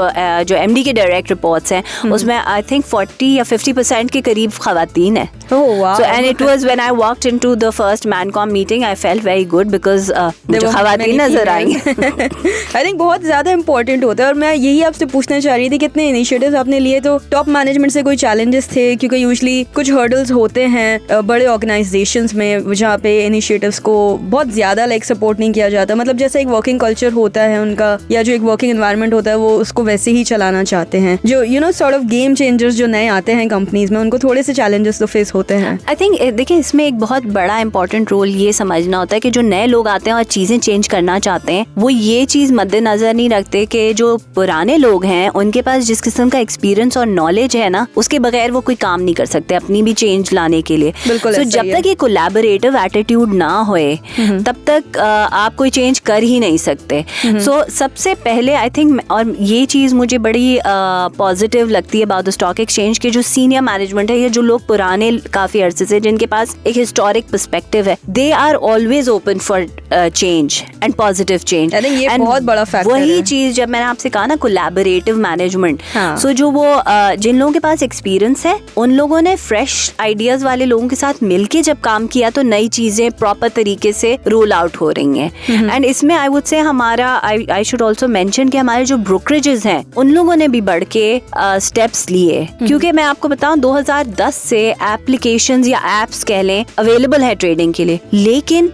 MD के डायरेक्ट रिपोर्ट्स हैं उसमें आई थिंक 40 या 50% के करीब खवातीन है. Oh wow. So and it was when I walked into the first Mancom meeting, I felt very good because मुझे खवातीन नजर आई. I think बहुत ज़्यादा इम्पोर्टेंट होता है. और मैं यही आपसे पूछना चाह रही थी कितने इनिशिएटिव्स आपने लिए, तो टॉप मैनेजमेंट से कोई चैलेंजेस थे? क्योंकि यूजुअली कुछ हर्डल्स होते हैं बड़े ऑर्गेनाइजेशंस में जहाँ पे इनिशिएटिव्स को बहुत ज़्यादा सपोर्ट नहीं किया जाता. मतलब जैसे एक वर्किंग कल्चर होता है उनका, या जो एक वर्किंग एनवायरनमेंट होता है वो उसको वैसे ही चलाना चाहते हैं. जो सॉर्ट ऑफ गेम चेंजर्स जो नए आते हैं कंपनीज में, उनको थोड़े से चैलेंजेस तो फेस होते हैं. आई थिंक देखिए इसमें एक बहुत बड़ा इंपॉर्टेंट रोल ये समझना होता है कि जो नए लोग आते हैं और चीजें चेंज करना चाहते हैं, वो ये चीज मद्देनजर नहीं रखते कि जो पुराने लोग हैं उनके पास जिस किस्म का एक्सपीरियंस और नॉलेज है ना, उसके बगैर वो कोई काम नहीं कर सकते अपनी भी चेंज लाने के लिए. So, जब तक ये कोलैबोरेटिव एटीट्यूड ना होए तब तक आप कोई चेंज कर ही नहीं सकते. सो सबसे पहले आई थिंक, और ये चीज मुझे बड़ी पॉजिटिव लगती है अबाउट द स्टॉक एक्सचेंज के जो सीनियर मैनेजमेंट है, ये जो लोग पुराने काफी अरसे से जिनके पास एक हिस्टोरिक पर्सपेक्टिव है, they are always open for change and positive change. ये बहुत बड़ा फैक्टर है. वही चीज जब मैंने आपसे कहा ना कोलैबोरेटिव मैनेजमेंट, सो जो वो जिन लोगों के पास एक्सपीरियंस है उन लोगों ने फ्रेश आइडियाज वाले लोगों के साथ मिलके जब काम किया तो नई चीजें प्रॉपर तरीके से रोल आउट हो रही हैं. एंड इसमें आई वुड से हमारा आई शुड ऑल्सो मेंशन कि हमारे जो ब्रोकरेजेस हैं उन लोगों ने भी बढ़ के स्टेप्स लिए. क्योंकि मैं आपको बताऊं 2010 10 से एप्लीकेशंस या एप्स कह लें अवेलेबल है ट्रेडिंग के लिए, लेकिन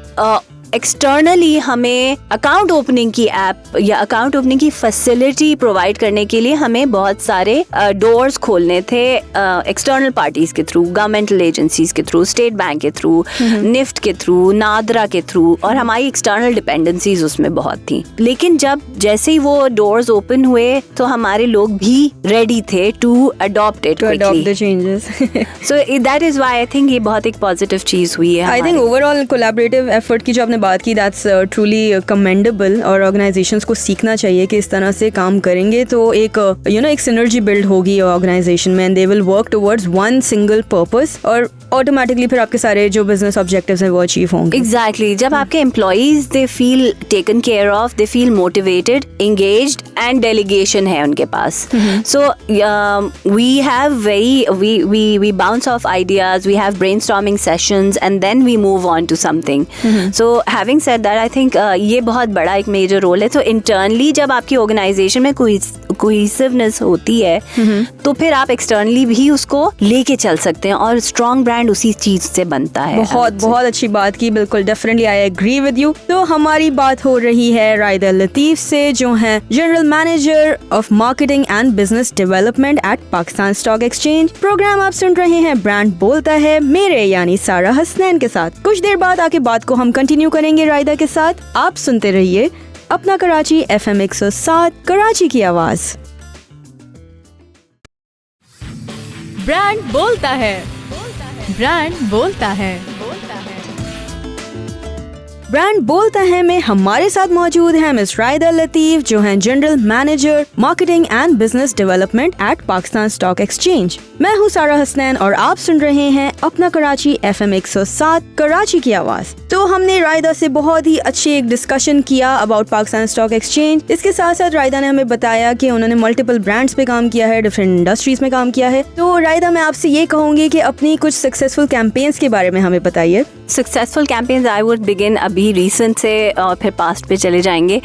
एक्सटर्नली हमें अकाउंट ओपनिंग की ऐप या अकाउंट ओपनिंग की फैसिलिटी प्रोवाइड करने के लिए हमें बहुत सारे डोर्स खोलने थे एक्सटर्नल पार्टीज के थ्रू, गवर्नमेंटल एजेंसीज के थ्रू, स्टेट बैंक के थ्रू, निफ्ट के थ्रू, नादरा के थ्रू, और हमारी एक्सटर्नल डिपेंडेंसीज उसमें बहुत थी। लेकिन जब जैसे ही वो डोर्स ओपन हुए तो हमारे लोग भी रेडी थे to adopt it quickly, changes. So that is why I think ये बहुत एक पॉजिटिव चीज हुई है। I think overall collaborative effort की जो आपने बात की, दैट्स ट्रूली कमेंडेबल, और ऑर्गेनाइजेशंस को सीखना चाहिए कि इस तरह से काम करेंगे तो एक एक सिनर्जी बिल्ड होगी ऑर्गेनाइजेशन में, and they will work towards one single purpose, और ऑटोमेटिकली फिर आपके सारे जो बिजनेस ऑब्जेक्टिव्स हैं वो अचीव होंगे। एग्जैक्टली जब आपके employees they feel taken care of, they feel motivated, engaged and delegation है उनके पास, so we have we bounce off ideas, we have brainstorming sessions and then we move on to something. So having said that I think ये बहुत बड़ा एक major role है। तो internally जब आपकी ऑर्गेनाइजेशन में कोहेसिवनेस होती है तो फिर आप एक्सटर्नली भी उसको लेके चल सकते हैं, और स्ट्रॉन्ग ब्रांड उसी चीज से बनता है। बहुत अच्छी बात की, बिल्कुल definitely I agree with you. तो हमारी बात हो रही है रायदा लतीफ से, जो है general manager of marketing and business development at Pakistan stock exchange. Programme आप सुन रहे हैं ब्रांड बोलता है, मेरे यानी सारा हसनैन के साथ। कुछ देर बाद आके बात को हम कंटिन्यू करेंगे रायदा के साथ। आप सुनते रहिए अपना कराची FM 107, कराची की आवाज। ब्रांड बोलता है, ब्रांड बोलता है। ब्रांड बोलता है में हमारे साथ मौजूद है मिस रायदा लतीफ, जो हैं general manager marketing and business development at Pakistan stock exchange. मैं हूँ सारा हसनैन और आप सुन रहे हैं अपना कराची FM 107, कराची की आवाज। तो हमने रायदा से बहुत ही अच्छी एक डिस्कशन किया अबाउट पाकिस्तान स्टॉक एक्सचेंज। इसके साथ साथ रायदा ने हमें बताया कि उन्होंने मल्टीपल ब्रांड्स पे काम किया है, डिफरेंट इंडस्ट्रीज में काम किया है। तो रायदा, मैं आपसे ये कहूंगी कि अपनी कुछ सक्सेसफुल कैंपेन्स के बारे में हमें बताइए। Successful campaigns I would begin अभी रीसेंट से और फिर पास्ट पे चले जाएंगे।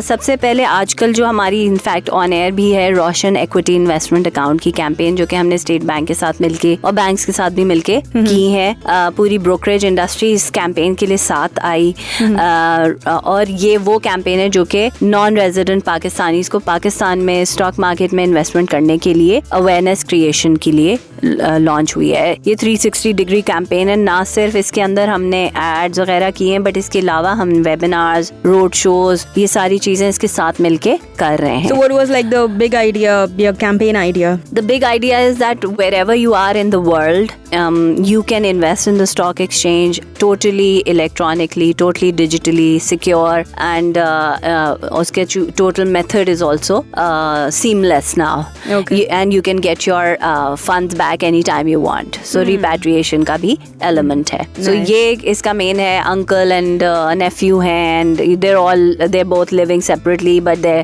सबसे पहले आजकल जो हमारी इनफैक्ट ऑन एयर भी है रोशन इक्विटी इन्वेस्टमेंट अकाउंट की कैंपेन, जो कि हमने स्टेट बैंक के साथ मिलके और बैंक्स के साथ भी मिलके की है। पूरी ब्रोकरेज इंडस्ट्री इस कैंपेन के लिए साथ आई, और ये वो कैंपेन है जो कि नॉन रेजिडेंट पाकिस्तानीज को पाकिस्तान में स्टॉक मार्केट में इन्वेस्टमेंट करने के लिए अवेयरनेस क्रिएशन के लिए लॉन्च हुई है। ये 360 डिग्री कैंपेन है। ना सिर्फ इसके अंदर हमने एड्स वगैरह किए हैं, बट इसके अलावा हम वेबिनार्स, रोड शोज, ये सारी चीजें इसके साथ मिलके कर रहे हैं। So what was like the big idea, your campaign idea? The big idea is that wherever you are in the world, you can invest in the stock exchange totally electronically, totally digitally, secure, and उसके total method is also seamless now. Okay. And you can get your funds back anytime you want. So repatriation का भी element है. So Nice. ये इसका main है. Uncle and nephew हैं, and they're both living separately, but they're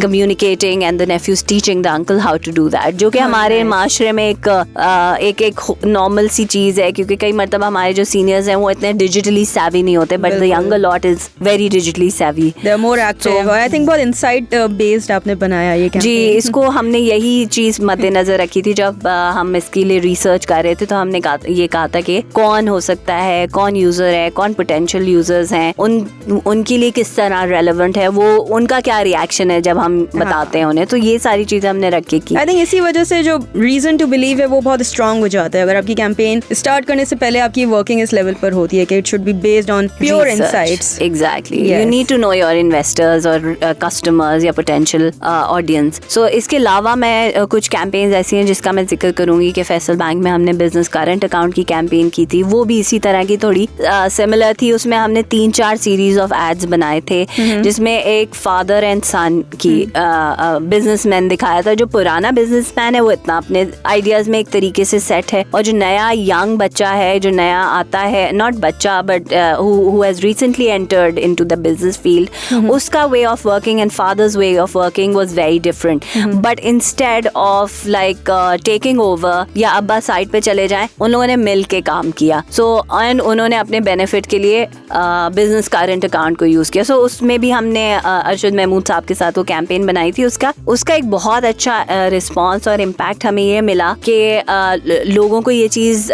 communicating, and the nephew's teaching the uncle how to do that. जो कि हमारे माशरे में एक नॉर्मल सी चीज है, क्योंकि कई मरतबा हमारे जो सीनियर्स हैं वो इतने डिजिटली savvy नहीं होते, but the younger lot is very digitally savvy. They're more active. और I think बहुत insight based आपने बनाया ये campaign. जी, इसको हमने यही चीज मद्देनजर रखी थी जब हम इसके लिए रिसर्च कर रहे थे। तो हमने ये कहा था कि कौन हो सकता है, कौन यूजर है, कौन पोटेंशियल यूजर्स हैं, उनके लिए किस तरह रेलेवेंट है, वो उनका क्या रिएक्शन है जब हम बताते हैं उन्हें। तो ये सारी चीजें हमने रखी की। आई थिंक इसी वजह से जो रीजन टू बिलीव है वो बहुत स्ट्रांग हो जाता है। अगर आपकी कैंपेन स्टार्ट करने से पहले आपकी वर्किंग इस लेवल पर होती है कि it should be based on pure insights. Exactly, you need to know your investors और कस्टमर्स या पोटेंशियल ऑडियंस। सो इसके अलावा मैं कुछ कैंपेन्स ऐसी हैं जिसका मैं जिक्र करूंगी कि फैसल बैंक में हमने बिजनेस करंट अकाउंट की कैंपेन की थी। वो भी इसी तरह की थोड़ी सिमिलर थी। उसमें हमने 3-4 सीरीज ऑफ एड्स बनाए थे, जिसमें एक फादर एंड सन की बिजनेसमैन दिखाया था। जो पुराना बिजनेसमैन है वो इतना अपने आइडियाज में एक तरीके से सेट है, और जो नया यंग बच्चा है, जो नया आता है, नॉट बच्चा but who has recently entered into the business field, उसका way of working and father's way of working was very different. But instead of like taking over या अब्बा साइड पे चले जाएं, उन लोगों ने मिल के काम किया। सो एंड उन्होंने अपने बेनिफिट के लिए बिजनेस करंट अकाउंट को यूज किया. सो उसमें भी हमने अरशद महमूद साहब के साथ वो कैंपेन बनाई थी. उसका एक बहुत अच्छा रिस्पॉन्स और इम्पैक्ट हमें ये मिला कि लोगों को ये चीज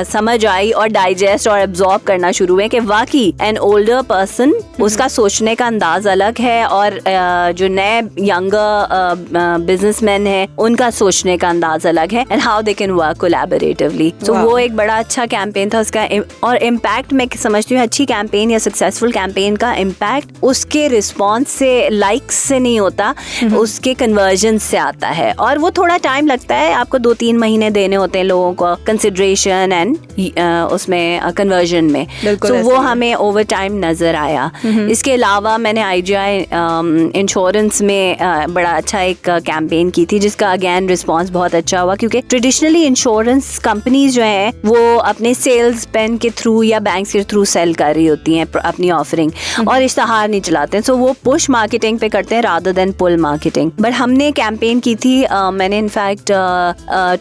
समझ आई और डाइजेस्ट और एब्जॉर्ब करना शुरू हुए कि वाकई एन ओल्डर पर्सन, उसका सोचने का अंदाज अलग है और जो नए यंगर बिजनेसमैन है उनका सोचने का अंदाज अलग है and how they can work collaboratively. तो वो एक बड़ा अच्छा कैंपेन था उसका. और इम्पैक्ट मैं समझती हूँ अच्छी कैंपेन या सक्सेसफुल कैंपेन का इम्पैक्ट उसके रिस्पॉन्स से, लाइक्स से नहीं होता, उसके कन्वर्जन से आता है. और वो थोड़ा टाइम लगता है, आपको 2-3 महीने देने होते हैं लोगों को कंसिडरेशन एंड उसमें कन्वर्जन में. तो वो हमें ओवर टाइम नजर आया. इसके अलावा मैंने IGI इंश्योरेंस में बड़ा अच्छा एक कैंपेन की थी जिसका अगेन रिस्पांस बहुत अच्छा हुआ, क्योंकि ट्रेडिशनली इंश्योरेंस कंपनीज जो हैं वो अपने सेल्स पेन के थ्रू या बैंक के थ्रू सेल कर रही होती हैं अपनी ऑफरिंग और इश्तहार नहीं चलाते हैं. सो वो पुश मार्केटिंग पे करते हैं rather than pull marketing. But हमने कैंपेन की थी मैंने इनफैक्ट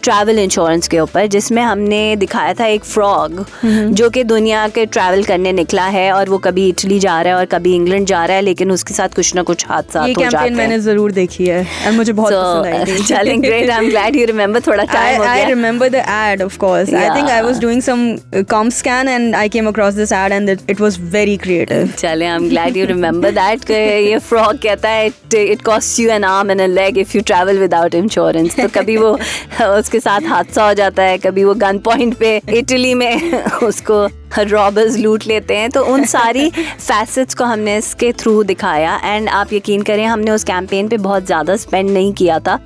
ट्रैवल इंश्योरेंस के ऊपर, जिसमें हमने दिखाया था एक फ्रॉग जो कि दुनिया के ट्रैवल करने निकला है और वो कभी इटली जा रहा है और कभी इंग्लैंड जा रहा है, लेकिन उसके साथ कुछ ना कुछ हादसा हो जाते हैं. ये कैंपेन मैंने जरूर देखी है और मुझे बहुत पसंद आई थी. चलें, great, I am glad you remember. थोड़ा टाइम हो गया. I remember the ad, of course. I think I was doing some comp scan and I came across this ad and it was very creative. चलें, I am glad you remember that. ये frog कहता है it costs you an arm and a leg if you travel without insurance. तो कभी वो उसके साथ हादसा हो जाता है, कभी वो गन पॉइंट पे इटली में उसको रॉबर्स लूट लेते हैं. तो उन सारी फैसेट्स को हमने इसके थ्रू दिखाया एंड आप यकीन करें हमने उस कैंपेन पे बहुत ज़्यादा स्पेंड नहीं किया था,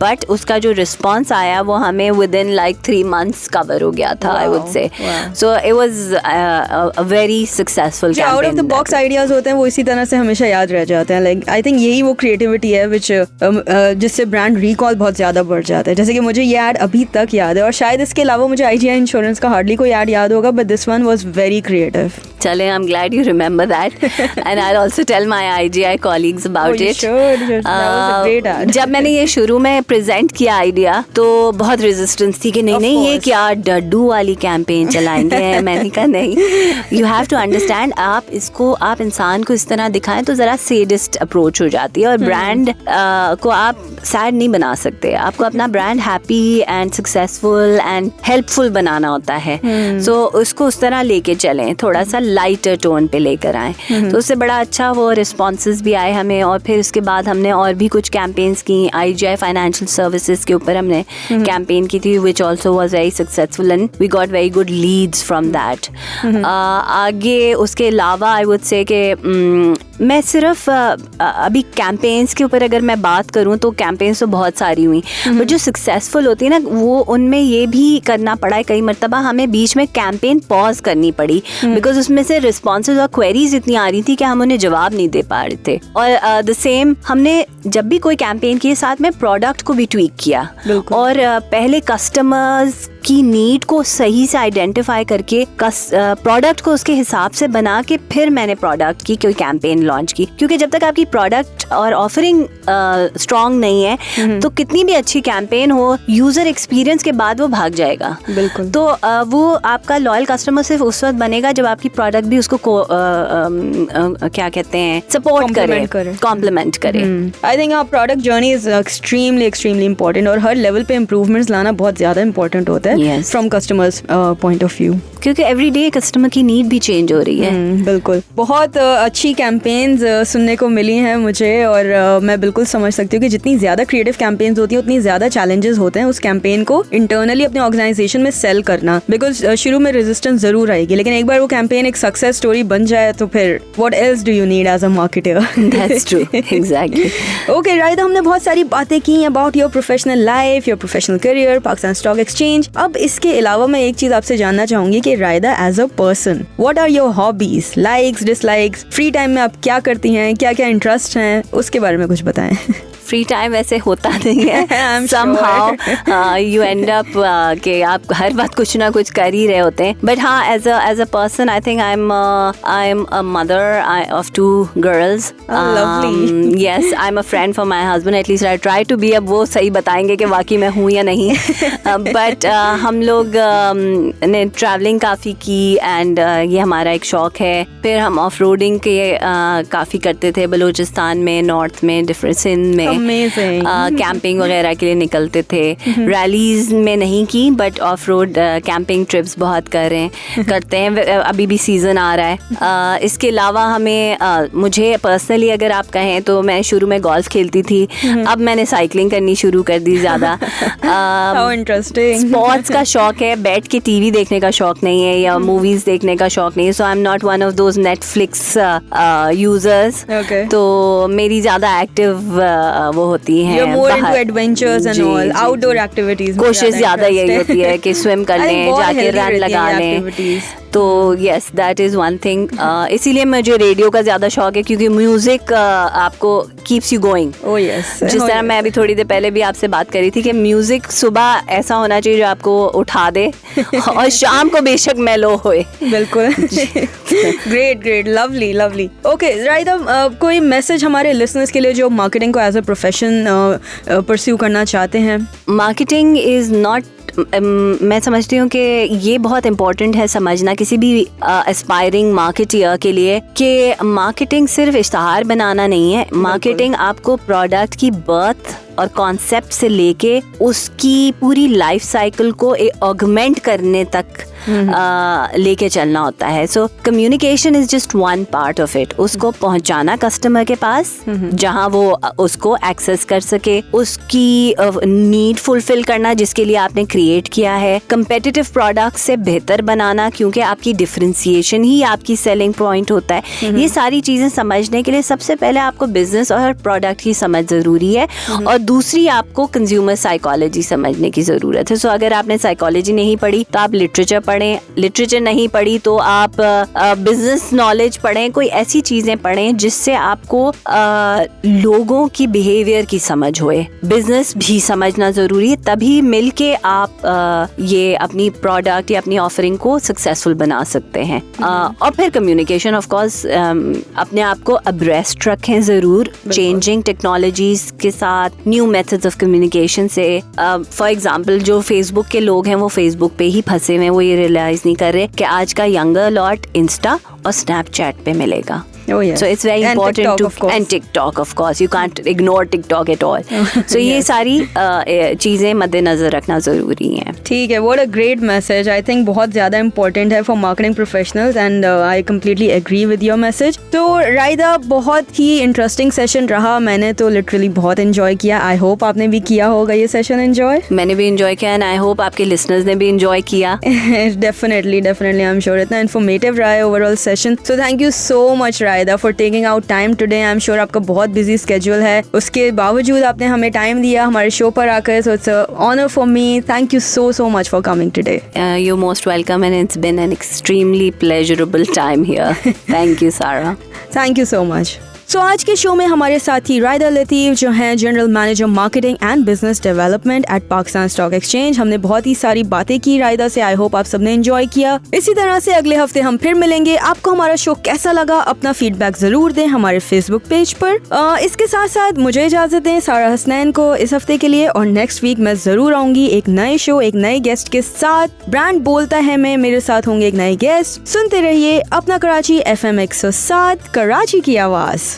बट उसका जो रिस्पॉन्स आया वो हमें with in like 3 months cover हो गया था. आई वुड से so it was a very successful campaign. Out of the box ideas होते हैं वो इसी तरह से हमेशा याद रह जाते हैं. लाइक आई थिंक यही वो क्रिएटिविटी है विच जिससे ब्रांड रिकॉल बहुत ज़्यादा बढ़ जाता है. जैसे कि मुझे ये ऐड अभी तक याद है और शायद इसके अलावा मुझे IGI इंश्योरेंस का हार्डली कोई ऐड याद होगा, but this one was very creative. चलें, I'm glad you remember that and I'll also tell my IGI colleagues about it. That was a great ad. जब मैंने ये शुरू में प्रेजेंट किया आइडिया तो बहुत रेजिस्टेंस थी कि नहीं ये क्या डड्डू वाली कैंपेन चलाएंगे. मैंने कहा नहीं, you have to understand, आप इंसान को इस तरह दिखाएं तो जरा सैडिस्ट अप्रोच हो जाती है और ब्रांड को आप सैड नहीं बना सकते. आपको अपना brand happy and successful and helpful बनाना होता है. सो उसको उस तरह लेके चलें, थोड़ा सा लाइटर टोन पे लेकर आए. तो उससे बड़ा अच्छा वो रिस्पॉन्सेज भी आए हमें. और फिर उसके बाद हमने और भी कुछ कैंपेन्स की. IGI फाइनेंशियल सर्विसेज के ऊपर हमने कैंपेन की थी which also was very successful and we got very good leads from that. आगे उसके अलावा आई वुड से कि मैं सिर्फ अभी कैंपेन्स के ऊपर अगर मैं बात करूं तो कैंपेन्स तो बहुत सारी हुई, बट जो सक्सेसफुल होती है ना वो उनमें ये भी करना पड़ा है कई मरतबा हमें बीच में कैंपेन पॉज करनी पड़ी बिकॉज उसमें से रिस्पॉन्सेज और क्वेरीज इतनी आ रही थी कि हम उन्हें जवाब नहीं दे पा रहे थे. और द सेम हमने जब भी कोई कैंपेन किए साथ में प्रोडक्ट को भी ट्वीक किया और पहले कस्टमर्स की नीड को सही से आइडेंटिफाई करके प्रोडक्ट को उसके हिसाब से बना के फिर मैंने प्रोडक्ट की कोई कैंपेन लॉन्च की. क्योंकि जब तक आपकी प्रोडक्ट और ऑफरिंग स्ट्रॉन्ग नहीं है तो कितनी भी अच्छी कैंपेन हो यूजर एक्सपीरियंस के बाद वो भाग जाएगा. बिल्कुल. तो वो आपका लॉयल कस्टमर सिर्फ उस वक्त बनेगा जब आपकी प्रोडक्ट भी उसको क्या कहते हैं सपोर्ट करे, कॉम्प्लीमेंट करे. I think our product journey is extremely important और हर लेवल पे इम्प्रूवमेंट्स लाना बहुत ज्यादा इंपॉर्टेंट होता है from customers point of view, क्योंकि एवरी डे कस्टमर की नीड भी चेंज हो रही है. बिल्कुल. बहुत अच्छी कैंपेन्स सुनने को मिली हैं मुझे और मैं बिल्कुल समझ सकती हूँ कि जितनी ज्यादा क्रिएटिव कैंपेन्स होती हैं उतनी ज्यादा चैलेंजेस होते हैं उस कैंपेन को इंटरनली अपने ऑर्गेनाइजेशन में सेल करना. बिकॉज शुरू में रेजिस्टेंस जरूर आएगी, लेकिन एक बार वो कैंपेन एक सक्सेस स्टोरी बन जाए तो फिर what else do you need as a marketer. That's true, exactly. Okay Raida, हमने बहुत सारी बातें की about your professional life, your professional career, Pakistan stock exchange. अब इसके अलावा मैं एक चीज आपसे जानना चाहूंगी कि Raida as a person what are your hobbies, likes, dislikes, free time में आप क्या करती हैं, क्या क्या इंटरेस्ट हैं, उसके बारे में कुछ बताएं. फ्री टाइम वैसे होता नहीं है. Somehow you end up कि आप हर वक्त कुछ ना कुछ कर ही रहे होते हैं. But हाँ, as a person, I think I'm a mother of 2 girls. Lovely. Yes, I'm a friend for my husband. At least I try to be. अब वो सही बताएंगे कि वाकई मैं हूँ या नहीं. But हम लोग ने ट्रैवलिंग काफ़ी की एंड ये हमारा एक शौक है. फिर हम ऑफ रोडिंग के काफ़ी करते थे बलूचिस्तान में, नॉर्थ में, डिफरेंट सिंध में. Amazing. कैंपिंग वगैरह के लिए निकलते थे. रैलीज में नहीं की, but of road camping trips बहुत करते हैं. अभी भी सीज़न आ रहा है. इसके अलावा हमें मुझे पर्सनली अगर आप कहें तो मैं शुरू में गोल्फ खेलती थी. अब मैंने साइकिलिंग करनी शुरू कर दी ज़्यादा. How interesting. स्पोर्ट्स का शौक है, बैठ के टीवी देखने का शौक नहीं है या मूवीज देखने का शौक नहीं है. So I am not one of those Netflix users. Okay. तो मेरी ज्यादा एक्टिव वो होती हैं. You're more into adventures and all, outdoor activities. कोशिश ज्यादा यही होती है कि स्विम कर लें, जाके रन लगा लें. तो yes, that is one thing. इसीलिए मुझे रेडियो का ज़्यादा शौक है क्योंकि म्यूज़िक आपको keeps you going. Oh yes. जिस तरह मैं अभी थोड़ी देर पहले भी आपसे बात करी थी कि म्यूज़िक सुबह ऐसा होना चाहिए जो आपको उठा दे और शाम को बेशक मेलो होए. बिल्कुल. Great, lovely. ओके राइदा, कोई मैसेज हमारे लिसनर्स के लिए जो मार्केटिंग को एज अ प्रोफेशन परस्यू करना चाहते हैं? मार्केटिंग इज़ नॉट, मैं समझती हूँ कि ये बहुत इम्पोर्टेंट है समझना किसी भी एस्पायरिंग मार्केटियर के लिए कि मार्केटिंग सिर्फ इश्तहार बनाना नहीं है. मार्केटिंग आपको प्रोडक्ट की बर्थ और कॉन्सेप्ट से लेके उसकी पूरी लाइफ साइकिल को ऑगमेंट करने तक लेके चलना होता है. So communication is just one part of it. उसको पहुंचाना कस्टमर के पास जहां वो उसको एक्सेस कर सके, उसकी नीड फुलफिल करना जिसके लिए आपने क्रिएट किया है, कंपेटिटिव प्रोडक्ट से बेहतर बनाना क्योंकि आपकी डिफरेंशिएशन ही आपकी सेलिंग पॉइंट होता है. ये सारी चीजें समझने के लिए सबसे पहले आपको बिजनेस और प्रोडक्ट की समझ जरूरी है और दूसरी आपको कंज्यूमर साइकोलॉजी समझने की जरूरत है. सो अगर आपने साइकोलॉजी नहीं पढ़ी तो आप लिटरेचर पढ़ें, लिटरेचर नहीं पढ़ी तो आप बिजनेस नॉलेज पढ़ें. कोई ऐसी चीजें पढ़ें जिससे आपको लोगों की बिहेवियर की समझ होए. बिजनेस भी समझना जरूरी है, तभी मिलके आप ये अपनी प्रोडक्ट या अपनी ऑफरिंग को सक्सेसफुल बना सकते हैं. और फिर कम्युनिकेशन ऑफ कोर्स, अपने आप को अब्रेस्ट रखें जरूर चेंजिंग टेक्नोलॉजीज के साथ, न्यू मेथड्स ऑफ कम्युनिकेशन से. फॉर एग्जांपल जो फेसबुक के लोग हैं वो फेसबुक पे ही फंसे हुए हैं. वो ये रियलाइज नहीं कर रहे कि आज का यंगर लॉट इंस्टा और स्नैपचैट पे मिलेगा. Oh, yes. So it's very important and TikTok of course you can't ignore TikTok at all. So ये सारी चीजें मद्देनजर रखना जरूरी हैं. ठीक है, what a great message. I think बहुत ज़्यादा important है for marketing professionals and I completely agree with your message. तो राइदा, बहुत ही interesting session रहा. मैंने तो literally बहुत enjoy किया. I hope आपने भी किया होगा ये session enjoy. मैंने भी enjoy किया and I hope आपके listeners ने भी enjoy किया. Definitely I'm sure इतना informative रहा है overall session. So thank you so much राइदा for taking out time today. I'm sure आपका बहुत busy schedule है, उसके बावजूद आपने हमें टाइम दिया हमारे शो पर आकर. So it's an honor for me. Thank you so much for coming today. You're most welcome and it's been an extremely pleasurable time here. Thank you, Sarah. Thank you so much. सो आज के show में हमारे साथी राइदा लतीफ़ जो हैं general manager marketing and business development at Pakistan stock exchange. हमने बहुत ही सारी बातें की राइदा से. आई होप आप सबने एंजॉय किया. इसी तरह से अगले हफ्ते हम फिर मिलेंगे. आपको हमारा शो कैसा लगा अपना फीडबैक जरूर दें हमारे फेसबुक पेज पर. इसके साथ साथ मुझे इजाजत दें सारा हसनैन को इस हफ्ते के लिए. और नेक्स्ट वीक मैं जरूर आऊंगी एक नए शो, एक नए गेस्ट के साथ. ब्रांड बोलता है मैं, मेरे साथ होंगे एक नए गेस्ट. सुनते रहिए अपना कराची FM 107, कराची की आवाज.